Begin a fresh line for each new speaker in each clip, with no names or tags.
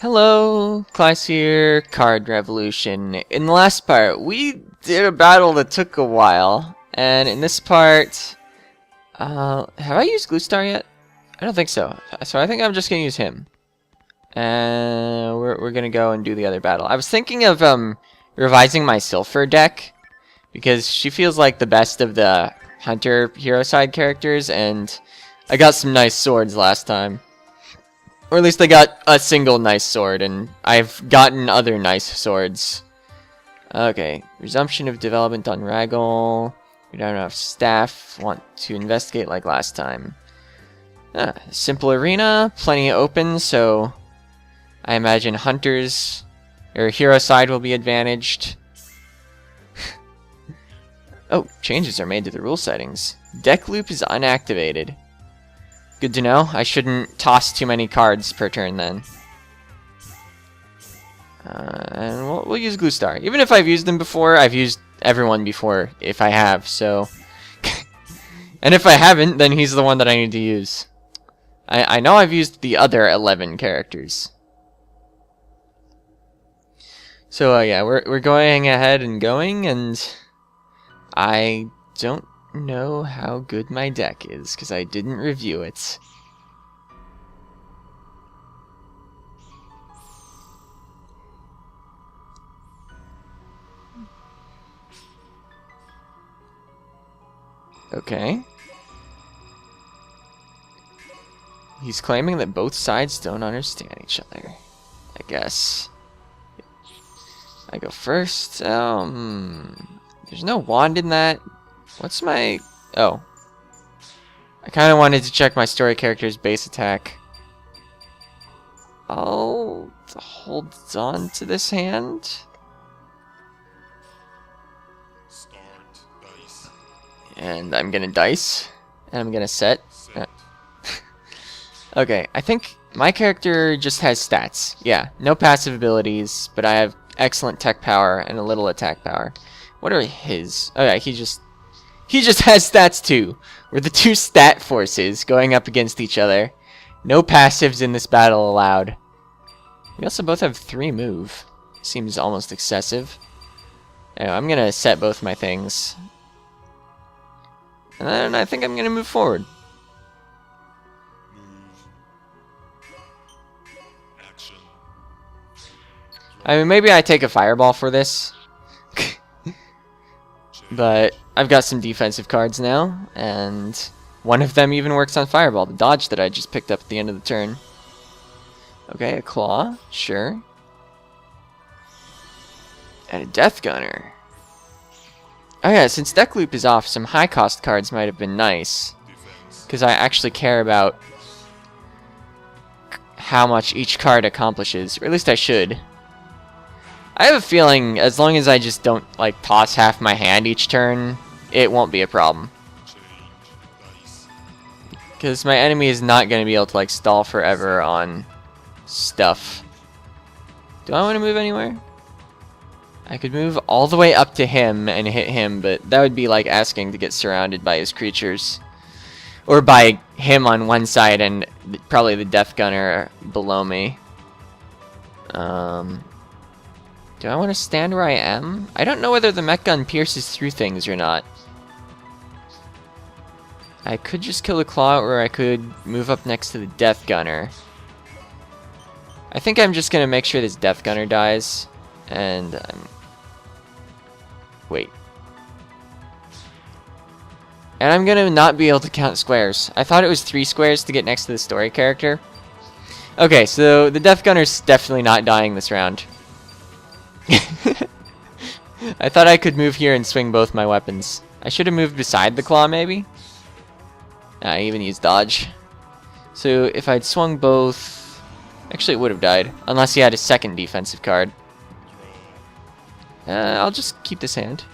Hello, class here, Card Revolution. In the last part, we did a battle that took a while, and in this part, have I used Glue Star yet? I don't think so. So I think I'm just gonna use him, and we're gonna go and do the other battle. I was thinking of revising my Sylphur deck because she feels like the best of the Hunter hero side characters, and I got some nice swords last time. Or at least I got a single nice sword, and I've gotten other nice swords. Okay, resumption of development on Raggle. We don't have staff. Want to investigate like last time. Simple arena, plenty open, so I imagine hunters or hero side will be advantaged. Oh, changes are made to the rule settings. Deck loop is unactivated. Good to know. I shouldn't toss too many cards per turn then. And we'll use Glue Star. Even if I've used them before, I've used everyone before if I have, so... And if I haven't, then he's the one that I need to use. I know I've used the other 11 characters. So yeah, we're going ahead and going, and I don't know how good my deck is because I didn't review it. Okay. He's claiming that both sides don't understand each other. I guess. I go first. There's no wand in that. What's my... Oh. I kind of wanted to check my story character's base attack. I'll hold on to this hand.
Start dice.
And I'm gonna dice. And I'm gonna set. Okay, I think my character just has stats. Yeah, no passive abilities, but I have excellent tech power and a little attack power. What are his? Oh yeah, he just has stats too. We're the two stat forces going up against each other. No passives in this battle allowed. We also both have 3 move. Seems almost excessive. Anyway, I'm gonna set both my things. And then I think I'm gonna move forward.
Action.
I mean, maybe I take a fireball for this. But I've got some defensive cards now, and one of them even works on fireball, the dodge that I just picked up at the end of the turn. Okay, a claw, sure. And a death gunner. Oh yeah, since deck loop is off, some high cost cards might have been nice,
Defense.
because I actually care about how much each card accomplishes, or at least I should. I have a feeling as long as I just don't like toss half my hand each turn, it won't be a problem.
Change dice.
Because my enemy is not going to be able to like stall forever on stuff. Do I want to move anywhere? I could move all the way up to him and hit him, but that would be like asking to get surrounded by his creatures. Or by him on one side and probably the Death Gunner below me. Do I want to stand where I am? I don't know whether the mech gun pierces through things or not. I could just kill the claw, or I could move up next to the Death Gunner. I think I'm just going to make sure this Death Gunner dies. And wait. And I'm going to not be able to count squares. I thought it was 3 squares to get next to the story character. Okay, so the Death Gunner's definitely not dying this round. I thought I could move here and swing both my weapons. I should have moved beside the claw, maybe? I even used dodge. So if I'd swung both... Actually, it would have died. Unless he had a second defensive card. I'll just keep this hand.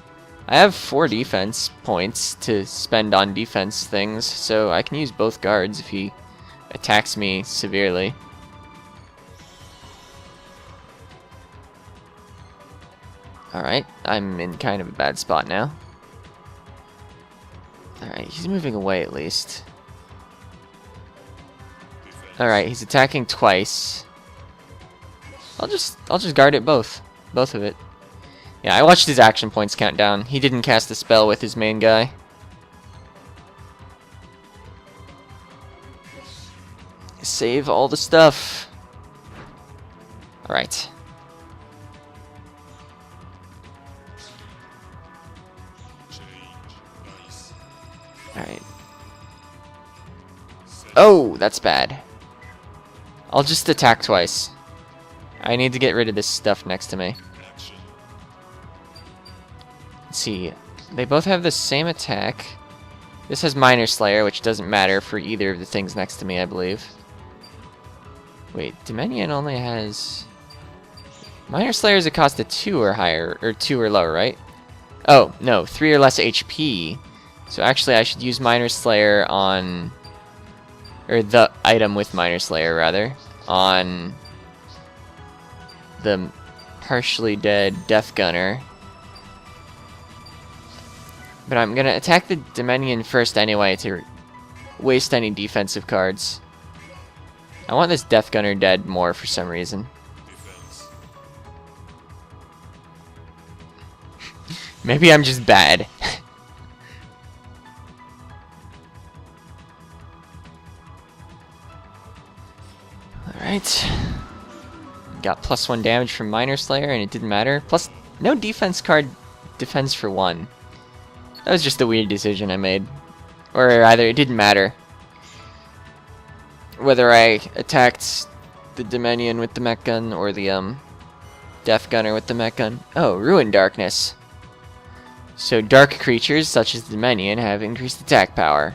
I have 4 defense points to spend on defense things, so I can use both guards if he attacks me severely. Alright, I'm in kind of a bad spot now. Alright, he's moving away at least. Alright, he's attacking twice. I'll just guard it both of it. Yeah, I watched his action points count down. He didn't cast a spell with his main guy. Save all the stuff. Alright. Alright. Oh, that's bad. I'll just attack twice. I need to get rid of this stuff next to me. Let's see. They both have the same attack. This has Minor Slayer, which doesn't matter for either of the things next to me, I believe. Wait, Dominion only has... Minor Slayer is a cost of 2 or higher, or 2 or lower, right? Oh, no, 3 or less HP. So actually I should use Minor Slayer on... Or the item with Minor Slayer, rather. On... the partially dead Death Gunner. But I'm gonna attack the Dominion first anyway to waste any defensive cards. I want this Death Gunner dead more for some reason. Maybe I'm just bad. Alright. Got +1 damage from Minor Slayer and it didn't matter. Plus, no defense card defends for 1. That was just a weird decision I made. Or either it didn't matter whether I attacked the Dominion with the mech gun or the Death Gunner with the mech gun. Oh, Ruin Darkness. So dark creatures such as the Dominion have increased attack power.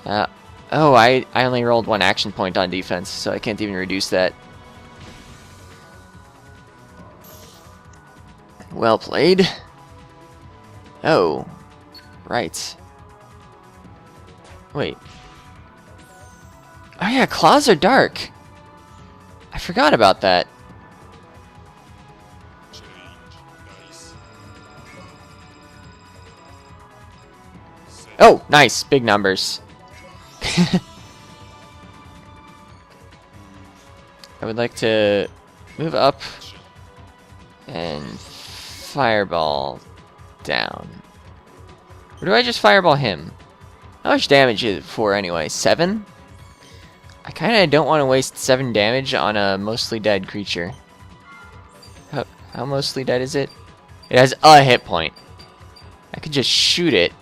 Oh, I only rolled 1 action point on defense, so I can't even reduce that. Well played. Oh, right. Wait. Oh yeah, claws are dark. I forgot about that. Oh, nice. Big numbers. I would like to move up and fireball down. Or do I just fireball him? How much damage is it for anyway? 7? I kinda don't want to waste 7 damage on a mostly dead creature. How mostly dead is it? It has a hit point. I could just shoot it.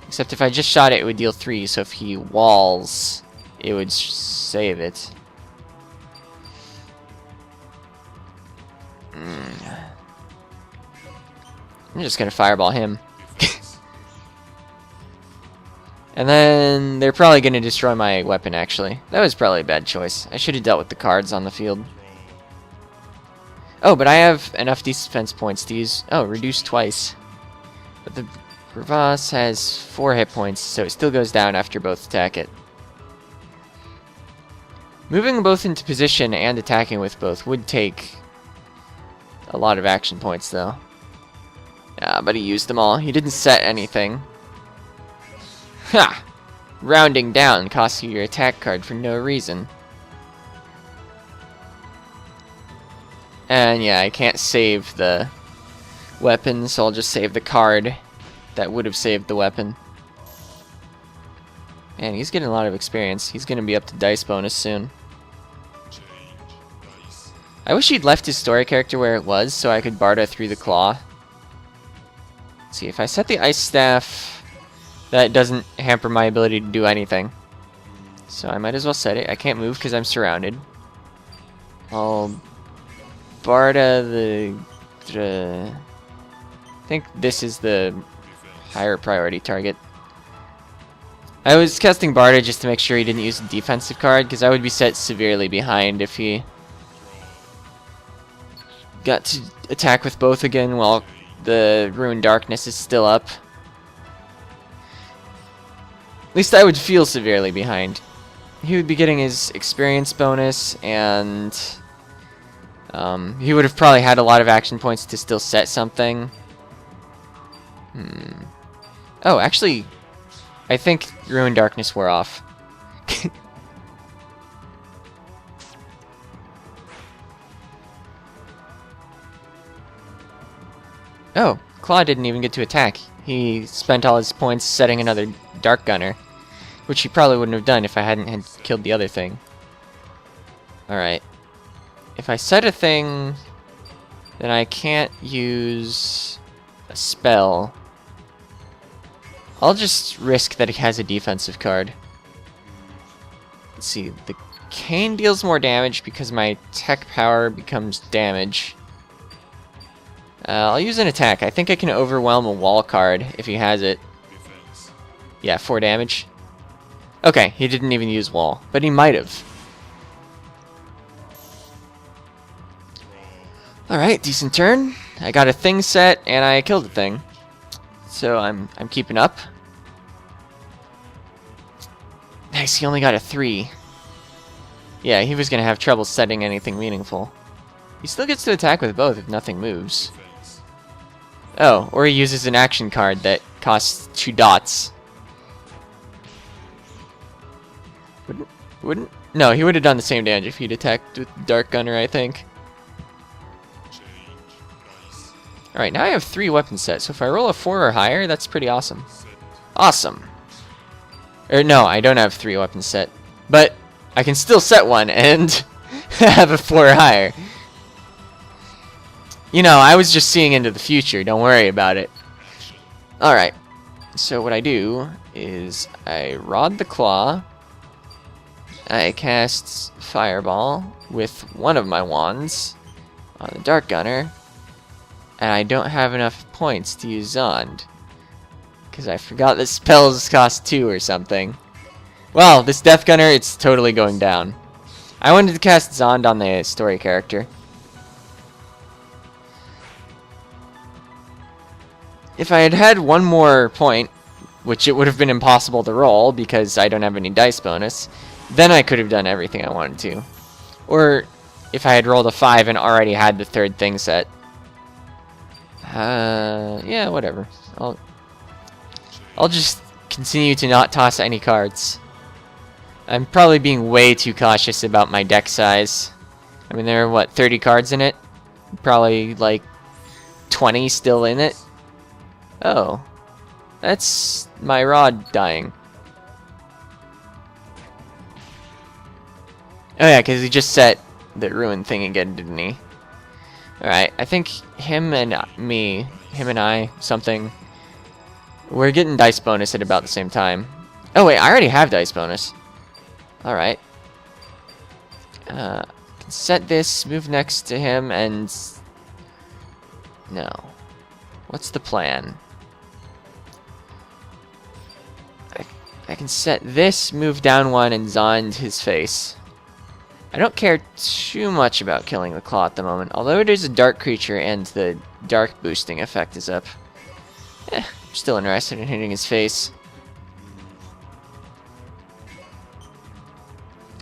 Except if I just shot it, it would deal 3, so if he walls, it would save it. I'm just gonna fireball him. And then they're probably gonna destroy my weapon, actually. That was probably a bad choice. I should have dealt with the cards on the field. Oh, but I have enough defense points to use... Oh, reduce twice. But the Bravas has 4 hit points, so it still goes down after both attack it. Moving both into position and attacking with both would take a lot of action points, though. Yeah, but he used them all. He didn't set anything. Ha! Rounding down costs you your attack card for no reason. And yeah, I can't save the weapon, so I'll just save the card that would have saved the weapon. Man, he's getting a lot of experience. He's going to be up to dice bonus soon. I wish he'd left his story character where it was, so I could Barda through the claw. Let's see, if I set the Ice Staff, that doesn't hamper my ability to do anything. So I might as well set it. I can't move because I'm surrounded. I'll Barda the... I think this is the higher priority target. I was casting Barda just to make sure he didn't use a defensive card, because I would be set severely behind if he got to attack with both again while the Ruined Darkness is still up. At least I would feel severely behind. He would be getting his experience bonus, and he would have probably had a lot of action points to still set something. Oh, actually, I think Ruined Darkness wore off. Oh, Claw didn't even get to attack. He spent all his points setting another Dark Gunner, which he probably wouldn't have done if I hadn't had killed the other thing. Alright. If I set a thing, then I can't use a spell. I'll just risk that he has a defensive card. Let's see, the cane deals more damage because my tech power becomes damage. I'll use an attack. I think I can overwhelm a wall card if he has it.
Defense.
Yeah, 4 damage. Okay, he didn't even use wall, but he might have. Alright, decent turn. I got a thing set and I killed the thing. So I'm keeping up. Nice, he only got a 3. Yeah, he was gonna have trouble setting anything meaningful. He still gets to attack with both if nothing moves.
Defense.
Oh, or he uses an action card that costs 2 dots. Wouldn't? No, he would have done the same damage if he'd attacked with Dark Gunner, I think.
Change. Dice.
Alright, now I have 3 weapon sets, so if I roll a 4 or higher, that's pretty awesome.
Set.
Awesome. Or no, I don't have 3 weapon set. But I can still set one and have a 4 or higher. You know, I was just seeing into the future, don't worry about it.
Action.
Alright, so what I do is I Rod the Claw. I cast Fireball with one of my wands on the Dark Gunner, and I don't have enough points to use Zond, because I forgot that spells cost 2 or something. Well, this Death Gunner, it's totally going down. I wanted to cast Zond on the story character. If I had had one more point, which it would have been impossible to roll because I don't have any dice bonus, then I could have done everything I wanted to. Or if I had rolled a 5 and already had the 3rd thing set. Yeah, whatever. I'll just continue to not toss any cards. I'm probably being way too cautious about my deck size. I mean, there are, what, 30 cards in it? Probably, like, 20 still in it. Oh. That's my rod dying. Oh yeah, because he just set the ruin thing again, didn't he? Alright, I think him and I, something. We're getting dice bonus at about the same time. Oh wait, I already have dice bonus. Alright. Set this, move next to him, and... No. What's the plan? I can set this, move down 1, and Zond his face. I don't care too much about killing the Claw at the moment, although it is a dark creature and the dark boosting effect is up. I'm still interested in hitting his face.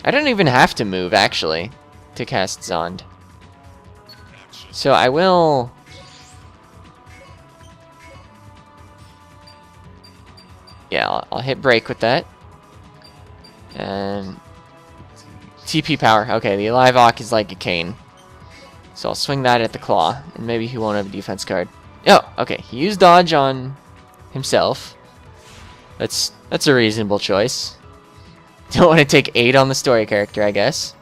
I don't even have to move, actually, to cast Zond.
Action.
So I will... Yeah, I'll hit break with that. And... TP power. Okay, the Alive Ock is like a cane. So I'll swing that at the Claw, and maybe he won't have a defense card. Oh, okay. He used dodge on himself. That's a reasonable choice. Don't want to take 8 on the story character, I guess.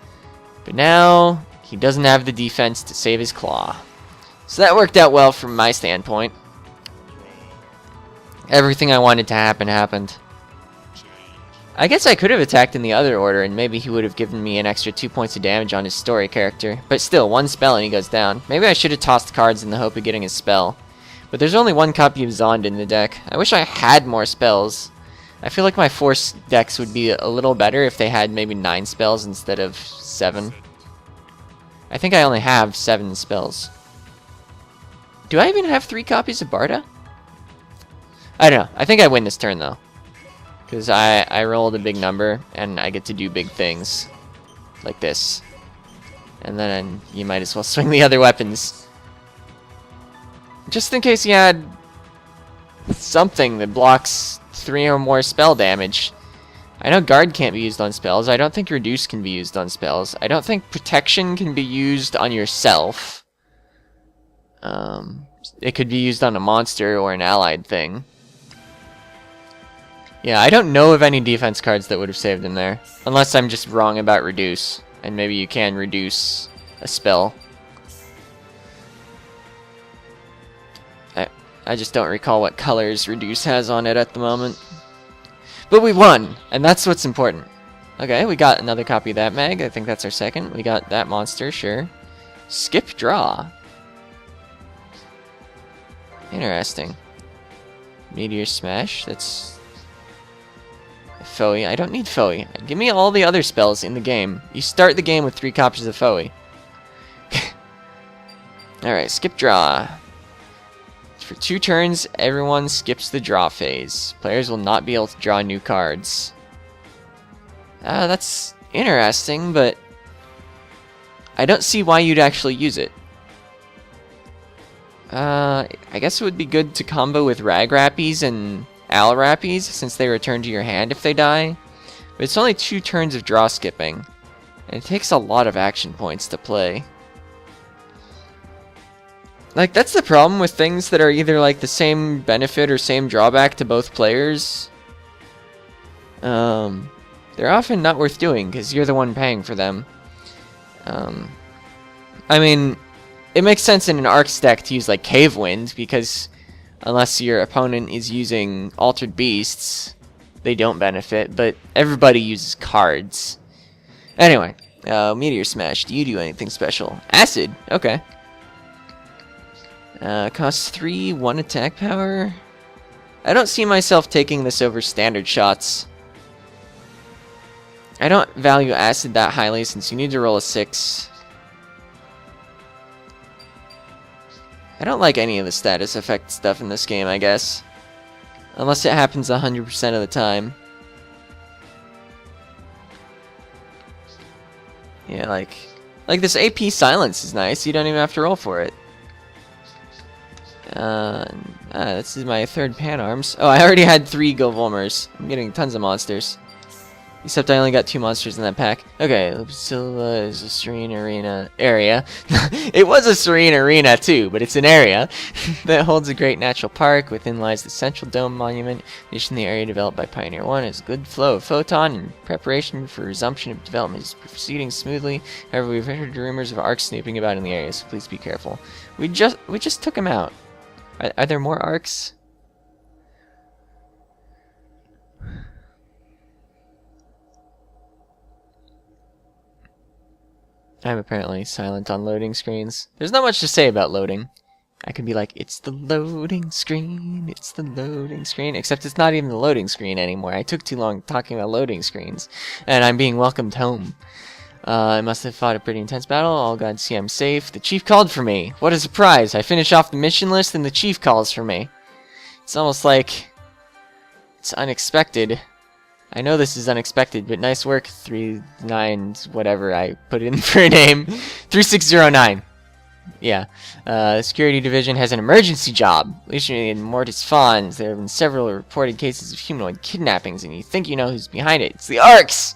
But now, he doesn't have the defense to save his Claw. So that worked out well from my standpoint. Everything I wanted to happen happened.
Change.
I guess I could have attacked in the other order, and maybe he would have given me an extra 2 points of damage on his story character. But still, 1 spell and he goes down. Maybe I should have tossed cards in the hope of getting his spell. But there's only 1 copy of Zond in the deck. I wish I had more spells. I feel like my Force decks would be a little better if they had maybe 9 spells instead of 7. I think I only have 7 spells. Do I even have 3 copies of Barda? I don't know. I think I win this turn, though. Because I rolled a big number, and I get to do big things. Like this. And then you might as well swing the other weapons. Just in case you had something that blocks 3 or more spell damage. I know Guard can't be used on spells. I don't think Reduce can be used on spells. I don't think Protection can be used on yourself. It could be used on a monster or an allied thing. Yeah, I don't know of any defense cards that would have saved him there. Unless I'm just wrong about reduce. And maybe you can reduce a spell. I just don't recall what colors reduce has on it at the moment. But we won! And that's what's important. Okay, we got another copy of that mag. I think that's our second. We got that monster, sure. Skip draw. Interesting. Meteor Smash, that's... Foey. I don't need Foey. Give me all the other spells in the game. You start the game with 3 copies of Foey. Alright, skip draw. For 2 turns, everyone skips the draw phase. Players will not be able to draw new cards. That's interesting, but I don't see why you'd actually use it. I guess it would be good to combo with Ragrappies and Alrappies, since they return to your hand if they die. But it's only 2 turns of draw skipping, and it takes a lot of action points to play. Like, that's the problem with things that are either like the same benefit or same drawback to both players. They're often not worth doing, because you're the one paying for them. I mean, it makes sense in an Arcs deck to use like Cave Wind, because unless your opponent is using Altered Beasts, they don't benefit, but everybody uses cards. Anyway, Meteor Smash, do you do anything special? Acid, okay. Costs 3, 1 attack power. I don't see myself taking this over standard shots. I don't value Acid that highly since you need to roll a 6. I don't like any of the status effect stuff in this game, I guess. Unless it happens 100% of the time. Yeah, like this AP Silence is nice. You don't even have to roll for it. This is my 3rd Pan Arms. Oh, I already had 3 Golvolmers. I'm getting tons of monsters. Except I only got 2 monsters in that pack. Okay, Lucilla is a serene arena area. It was a serene arena too, but it's an area that holds a great natural park. Within lies the Central Dome Monument. In addition, the area developed by Pioneer 1 has a good flow of photon, and preparation for resumption of development is proceeding smoothly. However, we've heard rumors of arcs snooping about in the area, so please be careful. We just took him out. Are there more arcs? I'm apparently silent on loading screens. There's not much to say about loading. I could be like, it's the loading screen, it's the loading screen, except it's not even the loading screen anymore. I took too long talking about loading screens, and I'm being welcomed home. I must have fought a pretty intense battle. All gods see I'm safe. The chief called for me. What a surprise. I finish off the mission list and the chief calls for me. It's almost like it's unexpected. I know this is unexpected, but nice work, 39, whatever I put in for a name. 3609. Yeah. The security division has an emergency job. Recently in Mortis Fons, there have been several reported cases of humanoid kidnappings, and you think you know who's behind it. It's the Arcs!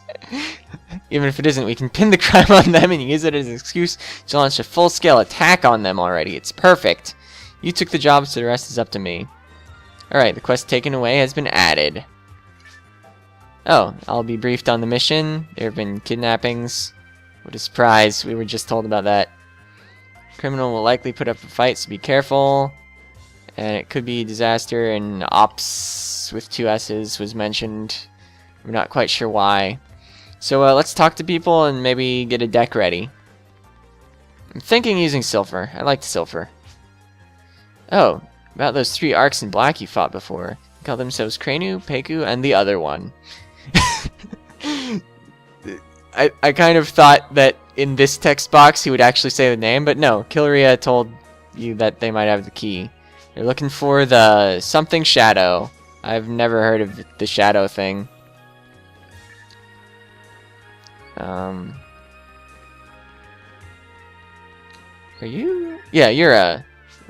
Even if it isn't, we can pin the crime on them and use it as an excuse to launch a full-scale attack on them already. It's perfect. You took the job, so the rest is up to me. Alright, the quest taken away has been added. Oh, I'll be briefed on the mission. There have been kidnappings. What a surprise. We were just told about that. Criminal will likely put up a fight, so be careful. And it could be disaster, and ops with 2 S's was mentioned. We're not quite sure why. So let's talk to people and maybe get a deck ready. I'm thinking using Silpher. I liked Silpher. Oh, about those 3 arcs in black you fought before. They call themselves Krenu, Peku, and the other one. I kind of thought that in this text box he would actually say the name, but no, Kilria told you that they might have the key. They're looking for the something shadow. I've never heard of the shadow thing. Are you? Yeah, you're a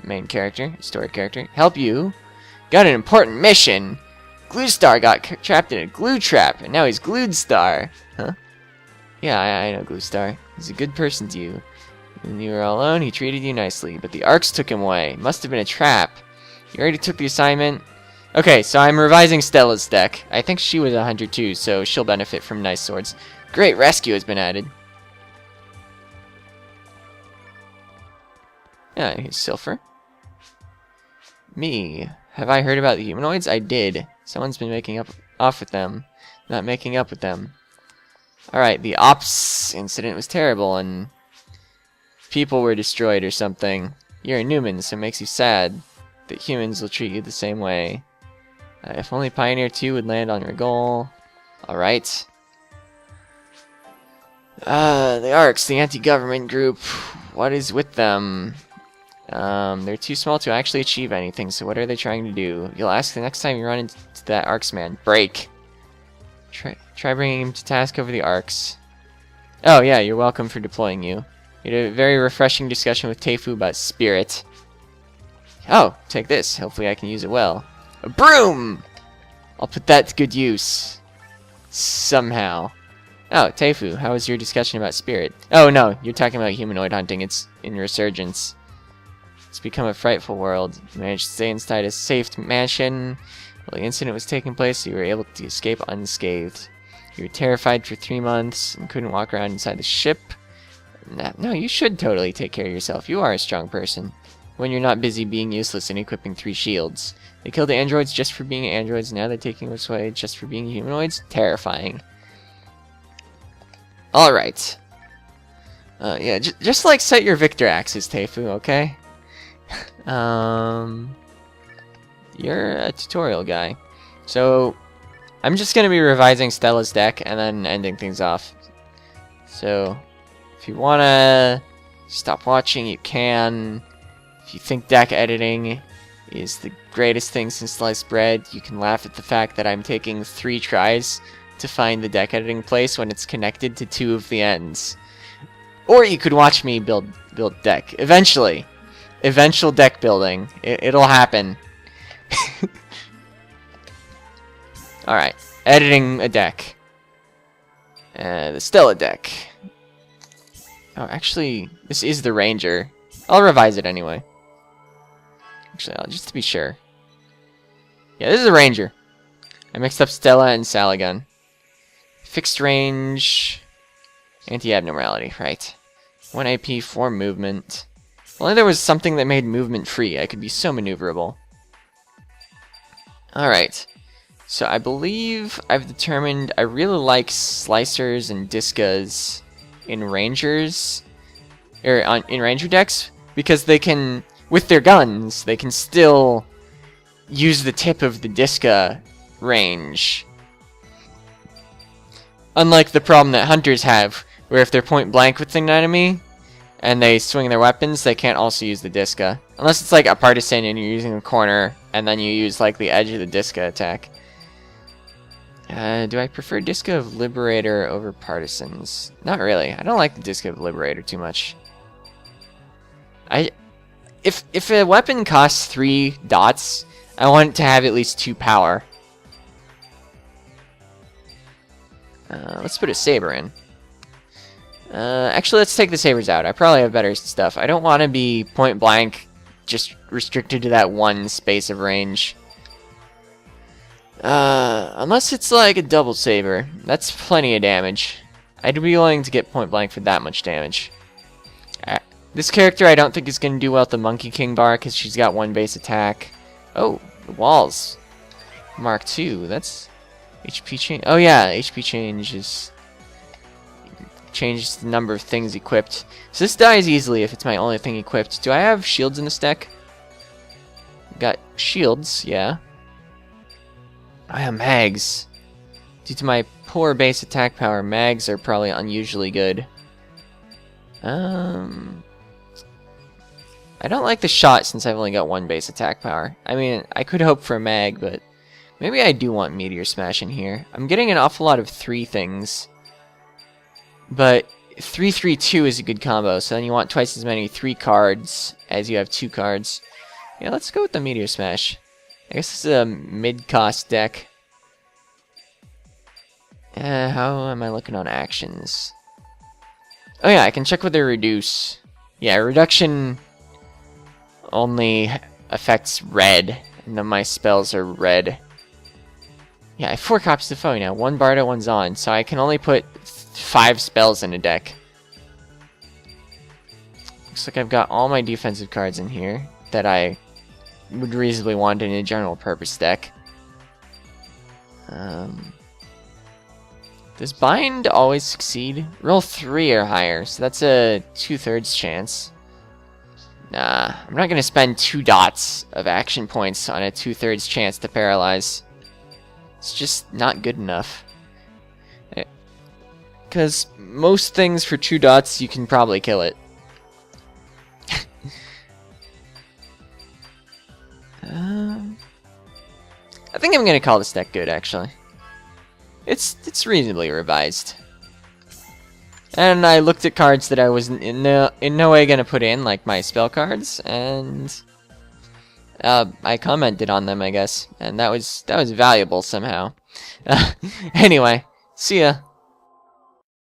main character, story character. Help you. Got an important mission. Gluestar got trapped in a glue trap, and now he's Gluedstar. Huh? Yeah, I know Gluestar. He's a good person to you. When you were all alone, he treated you nicely, but the Arcs took him away. Must have been a trap. You already took the assignment. Okay, so I'm revising Stella's deck. I think she was 100 too, so she'll benefit from nice swords. Great rescue has been added. Yeah, here's Silver. Me. Have I heard about the humanoids? I did. Someone's been making off with them. Not making up with them. Alright, the Ops incident was terrible, and people were destroyed or something. You're a Newman, so it makes you sad that humans will treat you the same way. If only Pioneer 2 would land on your goal. Alright. The Arcs, the anti-government group. What is with them? They're too small to actually achieve anything, so what are they trying to do? You'll ask the next time you run into that Arcs man. Break. Try bringing him to task over the Arcs. Oh yeah, you're welcome for deploying you. You had a very refreshing discussion with Teifu about Spirit. Oh, take this. Hopefully I can use it well. A broom! I'll put that to good use. Somehow. Oh, Teifu, how was your discussion about Spirit? Oh no, you're talking about humanoid hunting. It's in Resurgence. It's become a frightful world. You managed to stay inside a safe mansion while the incident was taking place, so you were able to escape unscathed. You were terrified for 3 months and couldn't walk around inside the ship. No, you should totally take care of yourself. You are a strong person. When you're not busy being useless and equipping 3 shields. They killed the androids just for being androids, now they're taking us away just for being humanoids? Terrifying. Alright. Yeah, just like set your Victor axes, Teifu, okay? You're a tutorial guy. So, I'm just going to be revising Stella's deck and then ending things off. So, if you want to stop watching, you can. If you think deck editing is the greatest thing since sliced bread, you can laugh at the fact that I'm taking 3 tries to find the deck editing place when it's connected to 2 of the ends. Or you could watch me build deck. Eventually. Eventual deck building. It'll happen. Alright. Editing a deck. The Stella deck. Oh, actually, this is the Ranger. I'll revise it anyway. Actually, just to be sure. Yeah, this is a Ranger. I mixed up Stella and Salagun. Fixed range. Anti-abnormality, right. 1 AP, 4 movement. If only there was something that made movement free. I could be so maneuverable. Alright. So I believe I've determined I really like Slicers and Discas in Rangers. In Ranger decks. Because they can, with their guns, they can still use the tip of the Disca range. Unlike the problem that Hunters have, where if they're point blank with an enemy, and they swing their weapons, they can't also use the Disca. Unless it's like a partisan and you're using the corner, and then you use like the edge of the Disca attack. Do I prefer Disca of Liberator over Partisans? Not really. I don't like the Disca of Liberator too much. If a weapon costs 3 dots, I want it to have at least 2 power. Let's put a Saber in. Actually, let's take the Sabers out. I probably have better stuff. I don't want to be point blank, just restricted to that one space of range. Unless it's like a double Saber. That's plenty of damage. I'd be willing to get point blank for that much damage. This character I don't think is going to do well with the Monkey King bar because she's got 1 base attack. Oh, the walls. Mark II. That's HP change. Oh yeah, HP change is changes the number of things equipped. So this dies easily if it's my only thing equipped. Do I have shields in this deck? Got shields, yeah. I have mags. Due to my poor base attack power, mags are probably unusually good. I don't like the shot since I've only got 1 base attack power. I mean, I could hope for a mag, but maybe I do want Meteor Smash in here. I'm getting an awful lot of 3 things. But 3-3-2 is a good combo, so then you want twice as many 3 cards as you have 2 cards. Yeah, let's go with the Meteor Smash. I guess this is a mid-cost deck. How am I looking on actions? Oh yeah, I can check with their reduce. Yeah, reduction only affects red, and then my spells are red. Yeah, I have 4 copies of Foe now. 1 Bardo, 1 Zon, so I can only put 5 spells in a deck. Looks like I've got all my defensive cards in here that I would reasonably want in a general purpose deck. Does Bind always succeed? Roll 3 or higher, so that's a 2/3 chance. Nah, I'm not going to spend 2 dots of action points on a 2/3 chance to paralyze. It's just not good enough. Because most things for 2 dots, you can probably kill it. I think I'm going to call this deck good, actually. It's reasonably revised. And I looked at cards that I was in no way going to put in, like my spell cards, and I commented on them, I guess, and that was valuable somehow. Anyway, see ya.